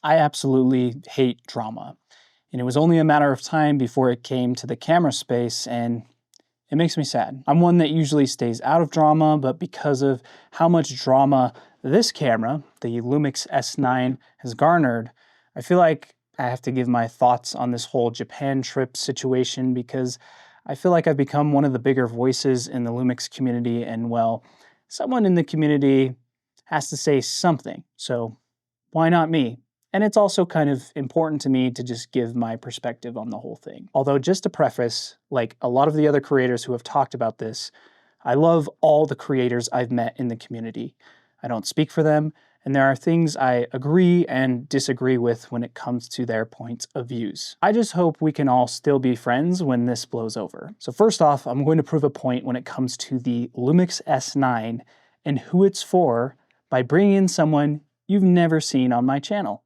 I absolutely hate drama. And it was only a matter of time before it came to the camera space, and it makes me sad. I'm one that usually stays out of drama, but because of how much drama this camera, the LUMIX S9, has garnered, I feel like I have to give my thoughts on this whole Japan trip situation because I feel like I've become one of the bigger voices in the LUMIX community, and well, someone in the community has to say something, so why not me? And it's also kind of important to me to just give my perspective on the whole thing. Although, just to preface, like a lot of the other creators who have talked about this, I love all the creators I've met in the community. I don't speak for them, and there are things I agree and disagree with when it comes to their points of views. I just hope we can all still be friends when this blows over. So first off, I'm going to prove a point when it comes to the LUMIX S9 and who it's for by bringing in someone you've never seen on my channel.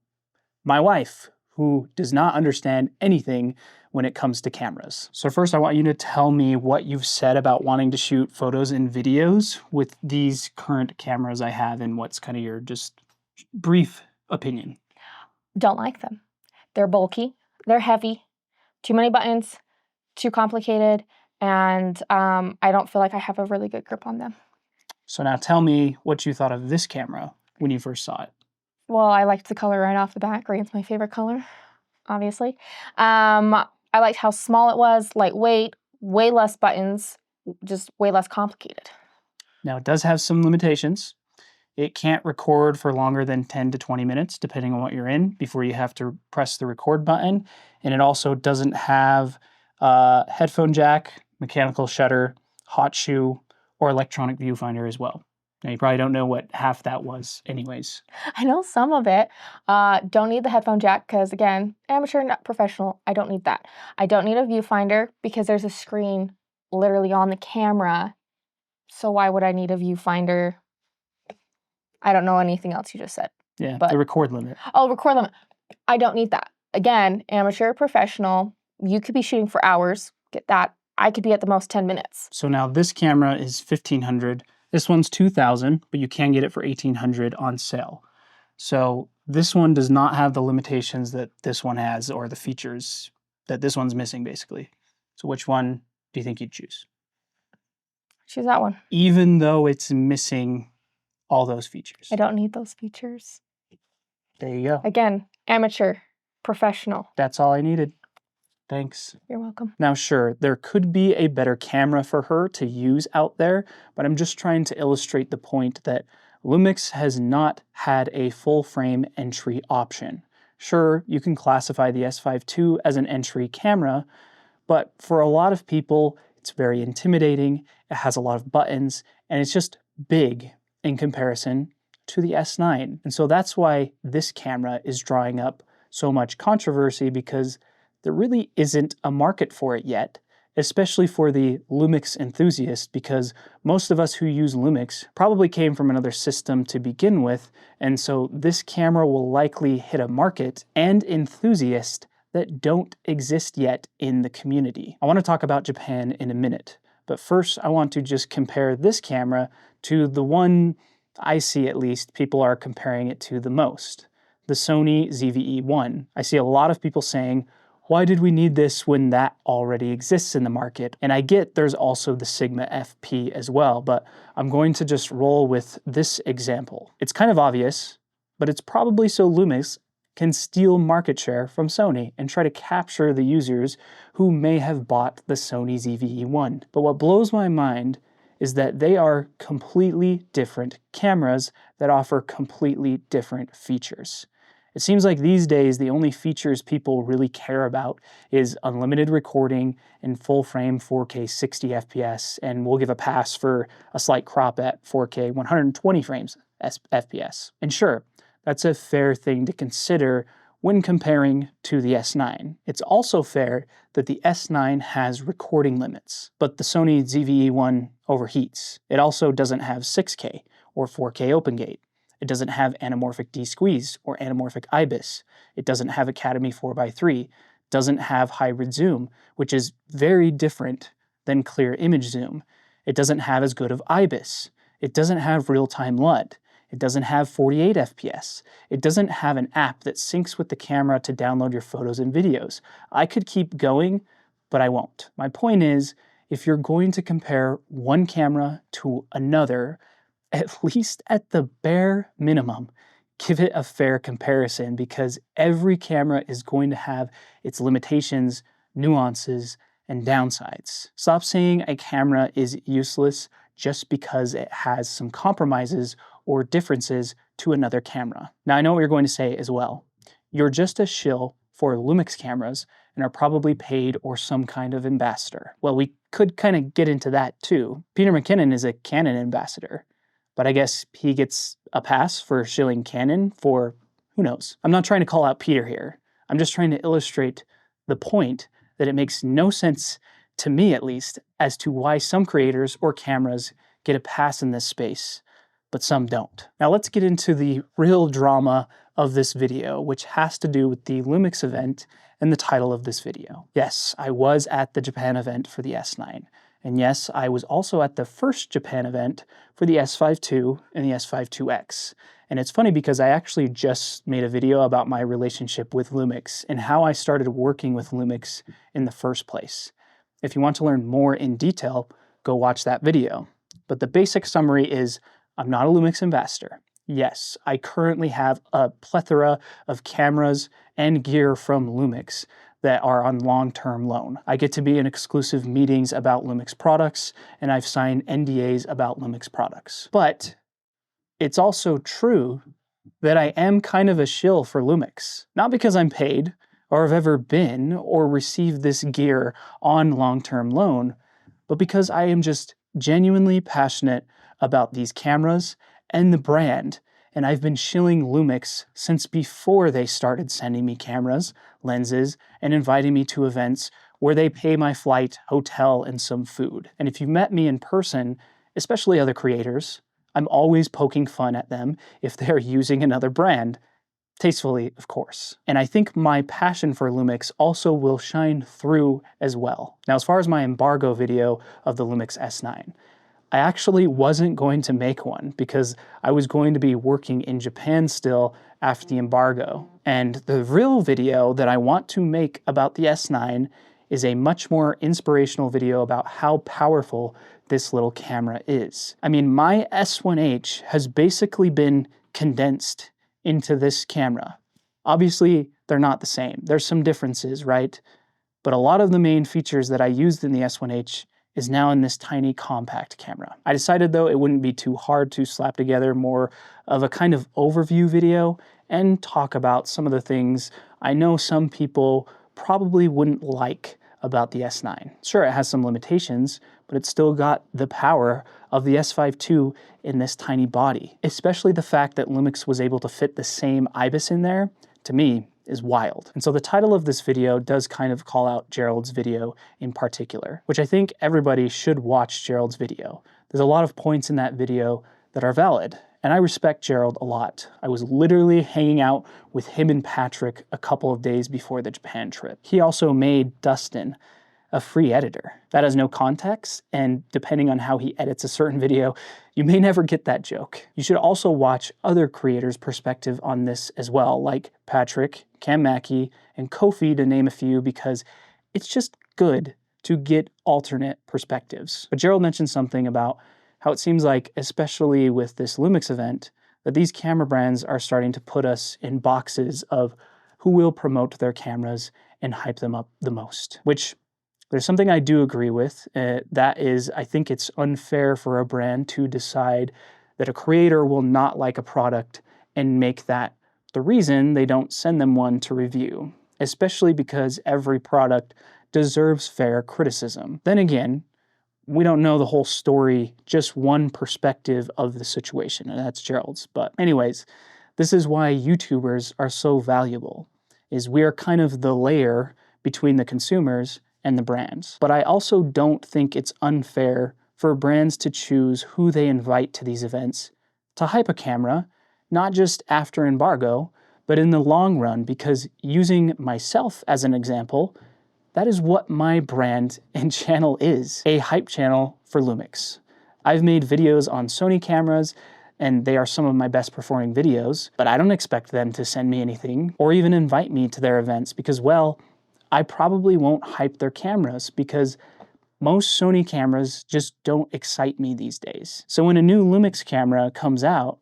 My wife, who does not understand anything when it comes to cameras. So first I want you to tell me what you've said about wanting to shoot photos and videos with these current cameras I have, and what's kind of your just brief opinion. Don't like them. They're bulky, they're heavy, too many buttons, too complicated, and I don't feel like I have a really good grip on them. So now tell me what you thought of this camera when you first saw it. Well, I liked the color right off the bat. Green's my favorite color, obviously. I liked how small it was, lightweight, way less buttons, just way less complicated. Now it does have some limitations. It can't record for longer than 10 to 20 minutes, depending on what you're in, before you have to press the record button. And it also doesn't have a headphone jack, mechanical shutter, hot shoe, or electronic viewfinder as well. Now, you probably don't know what half that was anyways. I know some of it. Don't need the headphone jack because, again, amateur, not professional. I don't need that. I don't need a viewfinder because there's a screen literally on the camera. So why would I need a viewfinder? I don't know anything else you just said. Yeah, but the record limit. Oh, record limit. I don't need that. Again, amateur, professional. You could be shooting for hours. Get that. I could be at the most 10 minutes. So now this camera is $1,500. This one's $2,000, but you can get it for $1,800 on sale. So this one does not have the limitations that this one has, or the features that this one's missing, basically. So which one do you think you'd choose? Choose that one. Even though it's missing all those features. I don't need those features. There you go. Again, amateur, professional. That's all I needed. Thanks. You're welcome. Now, sure, there could be a better camera for her to use out there, but I'm just trying to illustrate the point that LUMIX has not had a full-frame entry option. Sure, you can classify the S5 II as an entry camera, but for a lot of people, it's very intimidating, it has a lot of buttons, and it's just big in comparison to the S9. And so that's why this camera is drawing up so much controversy, because there really isn't a market for it yet, especially for the LUMIX enthusiast, because most of us who use LUMIX probably came from another system to begin with, and so this camera will likely hit a market and enthusiast that don't exist yet in the community. I want to talk about Japan in a minute, but first I want to just compare this camera to the one I see, at least, people are comparing it to the most, the Sony ZV-E1. I see a lot of people saying, why did we need this when that already exists in the market? And I get there's also the Sigma FP as well, but I'm going to just roll with this example. It's kind of obvious, but it's probably so LUMIX can steal market share from Sony and try to capture the users who may have bought the Sony ZV-E1. But what blows my mind is that they are completely different cameras that offer completely different features. It seems like these days the only features people really care about is unlimited recording in full frame 4K 60 FPS, and we'll give a pass for a slight crop at 4K 120 frames FPS. And sure, that's a fair thing to consider when comparing to the S9. It's also fair that the S9 has recording limits, but the Sony ZV-E1 overheats. It also doesn't have 6K or 4K OpenGate. It doesn't have anamorphic D-squeeze or anamorphic IBIS. It doesn't have Academy 4x3, doesn't have hybrid zoom, which is very different than clear image zoom. It doesn't have as good of IBIS. It doesn't have real-time LUT. It doesn't have 48 FPS. It doesn't have an app that syncs with the camera to download your photos and videos. I could keep going, but I won't. My point is, if you're going to compare one camera to another, at least at the bare minimum, give it a fair comparison, because every camera is going to have its limitations, nuances, and downsides. Stop saying a camera is useless just because it has some compromises or differences to another camera. Now, I know what you're going to say as well. You're just a shill for LUMIX cameras and are probably paid or some kind of ambassador. Well, we could kind of get into that too. Peter McKinnon is a Canon ambassador, but I guess he gets a pass for shilling Canon for who knows. I'm not trying to call out Peter here. I'm just trying to illustrate the point that it makes no sense, to me at least, as to why some creators or cameras get a pass in this space, but some don't. Now let's get into the real drama of this video, which has to do with the LUMIX event and the title of this video. Yes, I was at the Japan event for the S9. And yes, I was also at the first Japan event for the S5 II and the S5 IIX. And it's funny because I actually just made a video about my relationship with LUMIX and how I started working with LUMIX in the first place. If you want to learn more in detail, go watch that video. But the basic summary is, I'm not a LUMIX ambassador. Yes, I currently have a plethora of cameras and gear from LUMIX that are on long-term loan. I get to be in exclusive meetings about LUMIX products, and I've signed NDAs about LUMIX products. But it's also true that I am kind of a shill for LUMIX. Not because I'm paid, or have ever been, or received this gear on long-term loan, but because I am just genuinely passionate about these cameras and the brand, and I've been shilling LUMIX since before they started sending me cameras, lenses, and inviting me to events where they pay my flight, hotel, and some food. And if you've met me in person, especially other creators, I'm always poking fun at them if they're using another brand. Tastefully, of course. And I think my passion for LUMIX also will shine through as well. Now, as far as my embargo video of the LUMIX S9, I actually wasn't going to make one because I was going to be working in Japan still after the embargo. And the real video that I want to make about the S9 is a much more inspirational video about how powerful this little camera is. I mean, my S1H has basically been condensed into this camera. Obviously, they're not the same. There's some differences, right? But a lot of the main features that I used in the S1H is now in this tiny compact camera. I decided though it wouldn't be too hard to slap together more of a kind of overview video and talk about some of the things I know some people probably wouldn't like about the S9. Sure, it has some limitations, but it's still got the power of the S5 II in this tiny body. Especially the fact that LUMIX was able to fit the same IBIS in there, to me, is wild. And so the title of this video does kind of call out Gerald's video in particular, which I think everybody should watch Gerald's video. There's a lot of points in that video that are valid, and I respect Gerald a lot. I was literally hanging out with him and Patrick a couple of days before the Japan trip. He also made Dustin a free editor. That has no context, and depending on how he edits a certain video, you may never get that joke. You should also watch other creators' perspective on this as well, like Patrick, Cam Mackey, and Kofi, to name a few, because it's just good to get alternate perspectives. But Gerald mentioned something about how it seems like, especially with this LUMIX event, that these camera brands are starting to put us in boxes of who will promote their cameras and hype them up the most, which there's something I do agree with. That is, I think it's unfair for a brand to decide that a creator will not like a product and make that the reason they don't send them one to review, especially because every product deserves fair criticism. Then again, we don't know the whole story, just one perspective of the situation, and that's Gerald's. But anyways, this is why YouTubers are so valuable, is we are kind of the layer between the consumers and the brands. But I also don't think it's unfair for brands to choose who they invite to these events to hype a camera, not just after embargo, but in the long run, because using myself as an example, that is what my brand and channel is, a hype channel for LUMIX. I've made videos on Sony cameras and they are some of my best performing videos, but I don't expect them to send me anything or even invite me to their events because, well, I probably won't hype their cameras because most Sony cameras just don't excite me these days. So when a new Lumix camera comes out,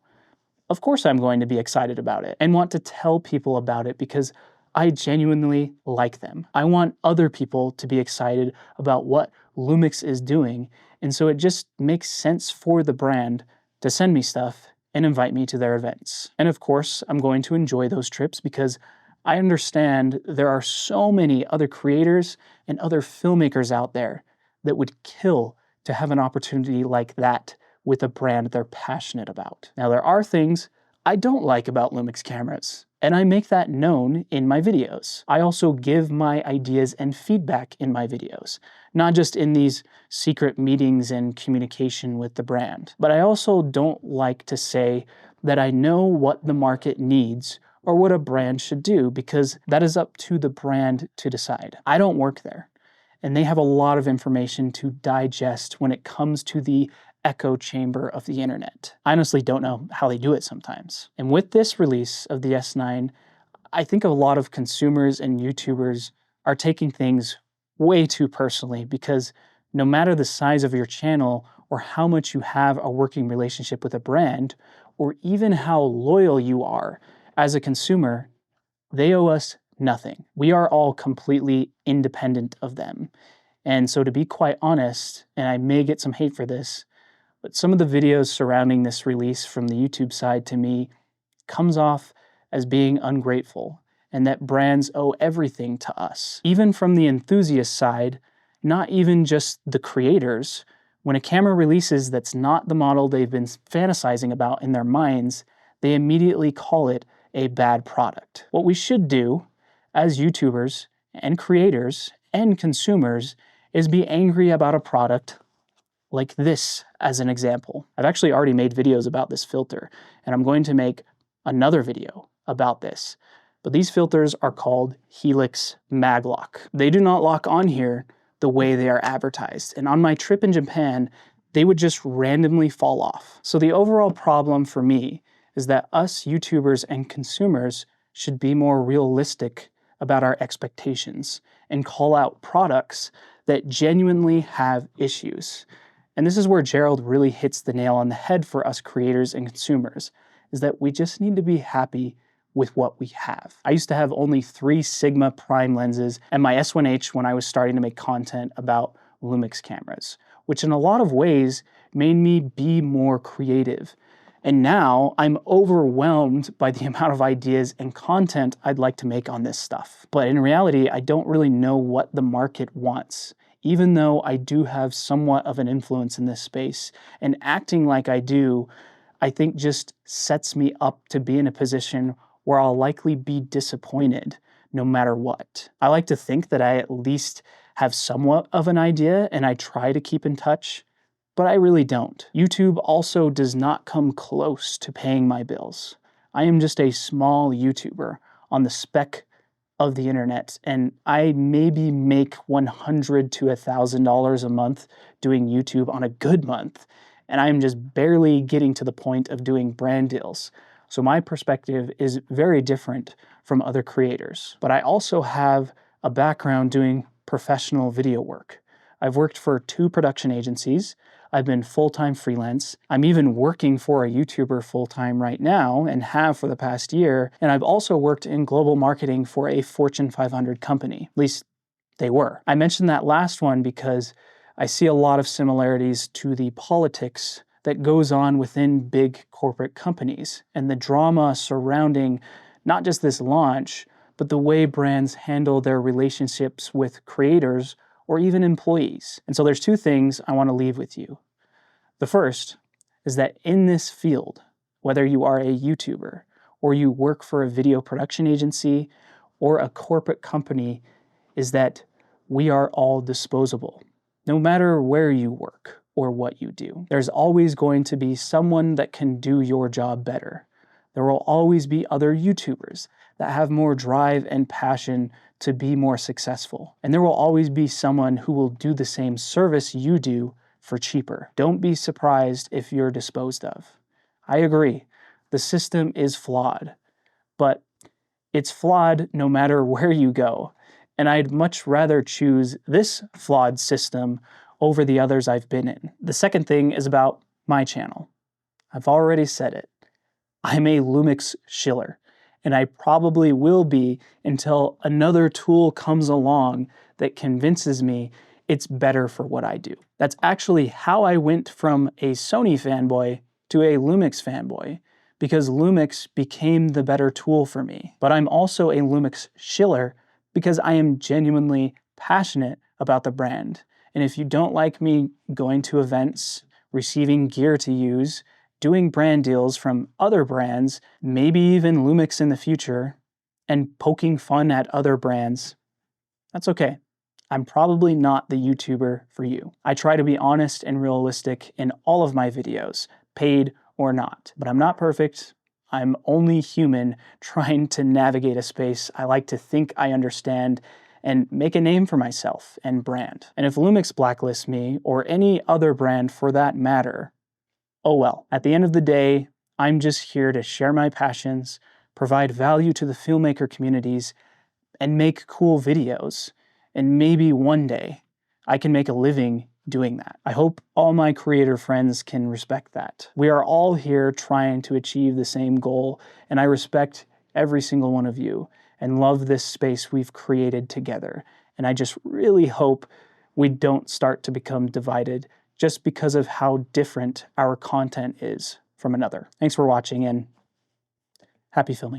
of course I'm going to be excited about it and want to tell people about it because I genuinely like them. I want other people to be excited about what Lumix is doing, and so it just makes sense for the brand to send me stuff and invite me to their events. And of course, I'm going to enjoy those trips because I understand there are so many other creators and other filmmakers out there that would kill to have an opportunity like that with a brand they're passionate about. Now, there are things I don't like about Lumix cameras, and I make that known in my videos. I also give my ideas and feedback in my videos, not just in these secret meetings and communication with the brand. But I also don't like to say that I know what the market needs or what a brand should do, because that is up to the brand to decide. I don't work there, and they have a lot of information to digest when it comes to the echo chamber of the internet. I honestly don't know how they do it sometimes. And with this release of the S9, I think a lot of consumers and YouTubers are taking things way too personally because no matter the size of your channel or how much you have a working relationship with a brand, or even how loyal you are as a consumer, they owe us nothing. We are all completely independent of them. And so to be quite honest, and I may get some hate for this, but some of the videos surrounding this release from the YouTube side to me comes off as being ungrateful and that brands owe everything to us. Even from the enthusiast side, not even just the creators, when a camera releases that's not the model they've been fantasizing about in their minds, they immediately call it a bad product. What we should do as YouTubers and creators and consumers is be angry about a product like this as an example. I've actually already made videos about this filter, and I'm going to make another video about this. But these filters are called Helix Maglock. They do not lock on here the way they are advertised. And on my trip in Japan, they would just randomly fall off. So the overall problem for me is that us YouTubers and consumers should be more realistic about our expectations and call out products that genuinely have issues. And this is where Gerald really hits the nail on the head for us creators and consumers, is that we just need to be happy with what we have. I used to have only 3 Sigma prime lenses and my S1H when I was starting to make content about Lumix cameras, which in a lot of ways made me be more creative. And now I'm overwhelmed by the amount of ideas and content I'd like to make on this stuff. But in reality, I don't really know what the market wants. Even though I do have somewhat of an influence in this space, and acting like I do, I think just sets me up to be in a position where I'll likely be disappointed no matter what. I like to think that I at least have somewhat of an idea and I try to keep in touch, but I really don't. YouTube also does not come close to paying my bills. I am just a small YouTuber on the spec of the internet, and I maybe make $100 to $1,000 a month doing YouTube on a good month, and I'm just barely getting to the point of doing brand deals. So my perspective is very different from other creators. But I also have a background doing professional video work. I've worked for 2 production agencies. I've been full-time freelance. I'm even working for a YouTuber full-time right now and have for the past year. And I've also worked in global marketing for a Fortune 500 company. At least they were. I mentioned that last one because I see a lot of similarities to the politics that goes on within big corporate companies and the drama surrounding not just this launch, but the way brands handle their relationships with creators or even employees. And so there's 2 things I want to leave with you. The first is that in this field, whether you are a YouTuber or you work for a video production agency or a corporate company, is that we are all disposable. No matter where you work or what you do, there's always going to be someone that can do your job better. There will always be other YouTubers that have more drive and passion to be more successful. And there will always be someone who will do the same service you do for cheaper. Don't be surprised if you're disposed of. I agree. The system is flawed, but it's flawed no matter where you go. And I'd much rather choose this flawed system over the others I've been in. The second thing is about my channel. I've already said it. I'm a LUMIX shiller, and I probably will be until another tool comes along that convinces me it's better for what I do. That's actually how I went from a Sony fanboy to a LUMIX fanboy, because LUMIX became the better tool for me. But I'm also a LUMIX shiller because I am genuinely passionate about the brand. And if you don't like me going to events, receiving gear to use, doing brand deals from other brands, maybe even LUMIX in the future, and poking fun at other brands, that's okay. I'm probably not the YouTuber for you. I try to be honest and realistic in all of my videos, paid or not. But I'm not perfect. I'm only human trying to navigate a space I like to think I understand and make a name for myself and brand. And if LUMIX blacklists me, or any other brand for that matter, oh well. At the end of the day, I'm just here to share my passions, provide value to the filmmaker communities, and make cool videos. And maybe one day I can make a living doing that. I hope all my creator friends can respect that. We are all here trying to achieve the same goal, and I respect every single one of you and love this space we've created together. And I just really hope we don't start to become divided just because of how different our content is from another. Thanks for watching, and happy filming.